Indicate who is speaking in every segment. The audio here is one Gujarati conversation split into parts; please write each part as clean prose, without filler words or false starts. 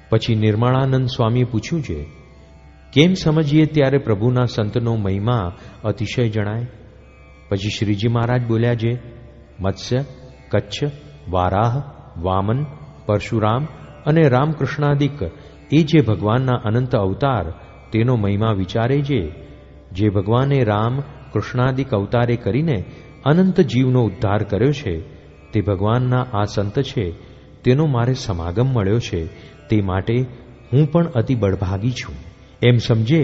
Speaker 1: પછી નિર્મળાનંદ સ્વામીએ પૂછ્યું છે, કેમ સમજીએ ત્યારે પ્રભુના સંતનો મહિમા અતિશય જણાય? પછી શ્રીજી મહારાજ બોલ્યા છે, મત્સ્ય, કચ્છ, વારાહ, વામન, પરશુરામ અને રામકૃષ્ણાદિક એ જે ભગવાનના અનંત અવતાર તેનો મહિમા વિચારે છે. જે ભગવાને રામ કૃષ્ણાદિક અવતારે કરીને અનંત જીવનો ઉદ્ધાર કર્યો છે, તે ભગવાનના આ સંત છે, તેનો મારે સમાગમ મળ્યો છે. તે માટે હું પણ અતિ બળભાગી છું. એમ સમજે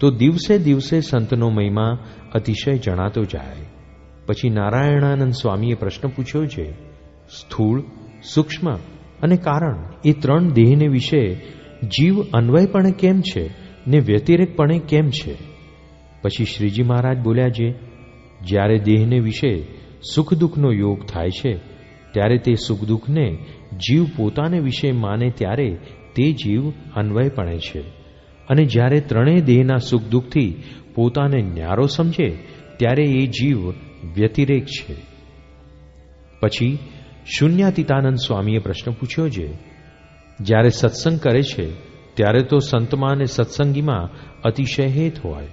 Speaker 1: તો દિવસે દિવસે સંતનો મહિમા અતિશય જણાતો જાય. પછી નારાયણાનંદ સ્વામીએ પ્રશ્ન પૂછ્યો છે, સ્થૂળ, સૂક્ષ્મ અને કારણ એ ત્રણ દેહને વિશે જીવ અન્વયપણે કેમ છે ને વ્યતિરેકપણે કેમ છે? પછી શ્રીજી મહારાજ બોલ્યા છે, જ્યારે દેહને વિશે સુખ દુઃખનો યોગ થાય છે ત્યારે તે સુખ દુઃખને જીવ પોતાને વિશે માને ત્યારે તે જીવ અન્વયપણે છે, અને જ્યારે ત્રણેય દેહના સુખ દુઃખથી પોતાને ન્યારો સમજે ત્યારે એ જીવ વ્યતિરેક છે. પછી શૂન્યાતીતાનંદ સ્વામીએ પ્રશ્ન પૂછ્યો છે, જ્યારે સત્સંગ કરે છે ત્યારે તો સંતમાં અને સત્સંગીમાં અતિશય હેત હોય,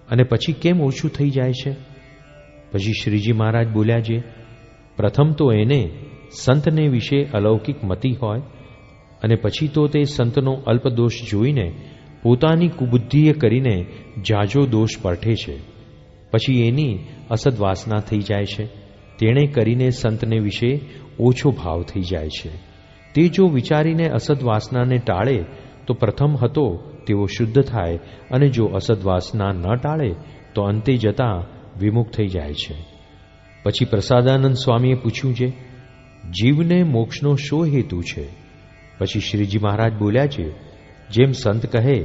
Speaker 1: અને પછી કેમ ઓછું થઈ જાય છે? પછી શ્રીજી મહારાજ બોલ્યા છે, પ્રથમ તો એને સંતને વિશે અલૌકિક મતિ હોય, અને પછી તો તે સંતનો અલ્પદોષ જોઈને પોતાની કુબુદ્ધિએ કરીને જાજો દોષ પરઠે છે. પછી એની અસદવાસના થઈ જાય છે. તેણે કરીને સંતને વિશે ઓછો ભાવ થઈ જાય છે. તે જો વિચારીને અસદવાસનાને ટાળે તો પ્રથમ હતો તેઓ શુદ્ધ થાય, અને જો અસદવાસના ન ટાળે તો અંતે જતા વિમુખ થઈ જાય છે. પછી પ્રસાદાનંદ સ્વામીએ પૂછ્યું છે, જીવને મોક્ષનો શો હેતુ છે? પછી શ્રીજી મહારાજ બોલ્યા છે, જેમ સંત કહે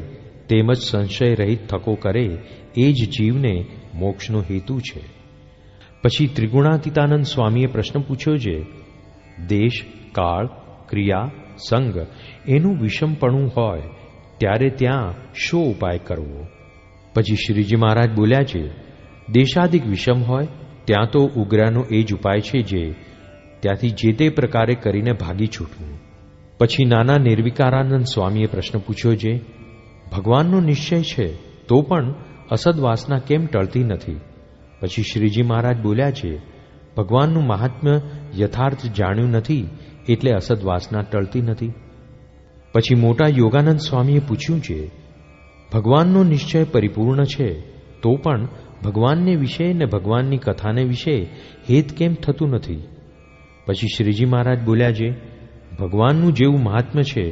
Speaker 1: તેમજ સંશય રહિત થકો કરે એ જ જીવને મોક્ષનો હેતુ છે. પછી ત્રિગુણાતીતાનંદ સ્વામીએ પ્રશ્ન પૂછ્યો છે, દેશ, કાળ, ક્રિયા, સંગ એનું વિષમપણું હોય ત્યારે ત્યાં શો ઉપાય કરવો? પછી શ્રીજી મહારાજ બોલ્યા છે, દેશાદિક વિષમ હોય ત્યાં તો ઉગ્રાનો એ જ ઉપાય છે જે ત્યાંથી જે તે પ્રકારે કરીને ભાગી છૂટવું. પછી નાના નિર્વિકારાનંદ સ્વામીએ પ્રશ્ન પૂછ્યો છે, ભગવાનનો નિશ્ચય છે તો પણ અસદવાસના કેમ ટળતી નથી? પછી શ્રીજી મહારાજ બોલ્યા છે, ભગવાનનું મહાત્મ્ય યથાર્થ જાણ્યું નથી એટલે અસદવાસના ટળતી નથી. પછી મોટા યોગાનંદ સ્વામીએ પૂછ્યું છે, ભગવાનનો નિશ્ચય પરિપૂર્ણ છે તો પણ ભગવાનને વિશે ને ભગવાનની કથાને વિશે હેત કેમ થતું નથી? પછી શ્રીજી મહારાજ બોલ્યા છે, ભગવાનનું જેવું મહાત્મ્ય છે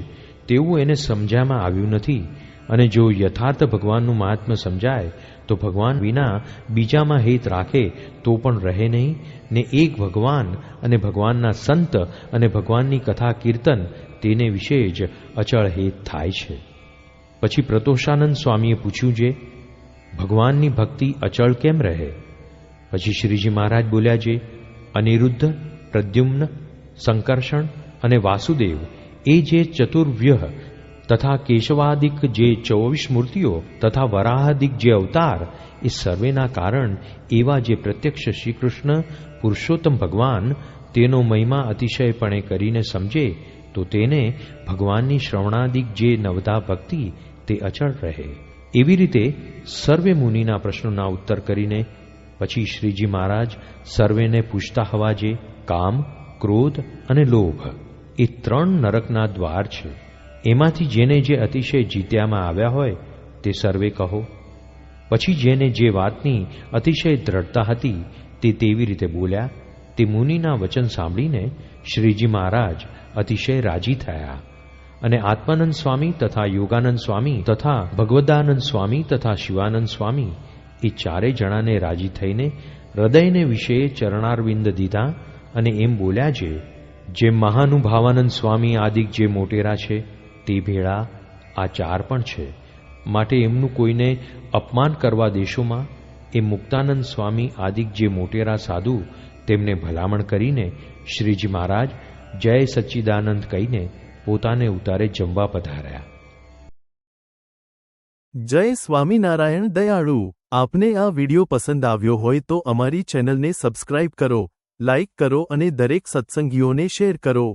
Speaker 1: તેવું એને સમજામાં આવ્યું નથી, અને જો યથાર્થ ભગવાનનું મહાત્મ્ય સમજાય તો ભગવાન વિના બીજામાં હેત રાખે તો પણ રહે નહીં, ને એક ભગવાન અને ભગવાનના સંત અને ભગવાનની કથા કીર્તન તેને વિશે જ અચળ હેત થાય છે. પછી પ્રતોષાનંદ સ્વામીએ પૂછ્યું છે, ભગવાનની ભક્તિ અચળ કેમ રહે? પછી શ્રીજી મહારાજ બોલ્યા છે, અનિરુદ્ધ, પ્રદ્યુમ્ન, સંકર્ષણ અને વાસુદેવ એ જે ચતુર્વ્યહ તથા કેશવાદિક જે 24 મૂર્તિઓ તથા વરાહાદિક જે અવતાર એ સર્વેના કારણ એવા જે પ્રત્યક્ષ શ્રીકૃષ્ણ પુરુષોત્તમ ભગવાન તેનો મહિમા અતિશયપણે કરીને સમજે તો તેને ભગવાનની શ્રવણાદિક જે નવધા ભક્તિ તે અચળ રહે. એવી રીતે સર્વે મુનિના પ્રશ્નોના ઉત્તર કરીને પછી શ્રીજી મહારાજ સર્વેને પૂછતા હવા જે કામ, ક્રોધ અને લોભ એ 3 નરકના દ્વાર છે, એમાંથી જેને જે અતિશય જીત્યામાં આવ્યા હોય તે સર્વે કહો. પછી જેને જે વાતની અતિશય દ્રઢતા હતી તે તેવી રીતે બોલ્યા. તે મુનિના વચન સાંભળીને શ્રીજી મહારાજ અતિશય રાજી થયા, અને આત્માનંદ સ્વામી તથા યોગાનંદ સ્વામી તથા ભગવદાનંદ સ્વામી તથા શિવાનંદ સ્વામી એ 4 જણાને રાજી થઈને હૃદયને વિશે ચરણારવિંદ દીધા, અને એમ બોલ્યા છે, જે મહાનુભાવાનંદ સ્વામી આદિક જે મોટેરા છે તે ભેળા આ 4 પણ છે, માટે એમનું કોઈને અપમાન કરવા દેશોમાં એ મુક્તાનંદ સ્વામી આદિક જે મોટેરા સાધુ તેમને ભલામણ કરીને શ્રીજી મહારાજ જય સચ્ચિદાનંદ કહીને પોતાને ઉતારે જમવા પધાર્યા.
Speaker 2: જય સ્વામિનારાયણ દયાળુ. આપને આ વિડિયો પસંદ આવ્યો હોય તો અમારી ચેનલને સબસ્ક્રાઇબ કરો, લાઇક કરો અને દરેક સત્સંગીઓને શેર કરો.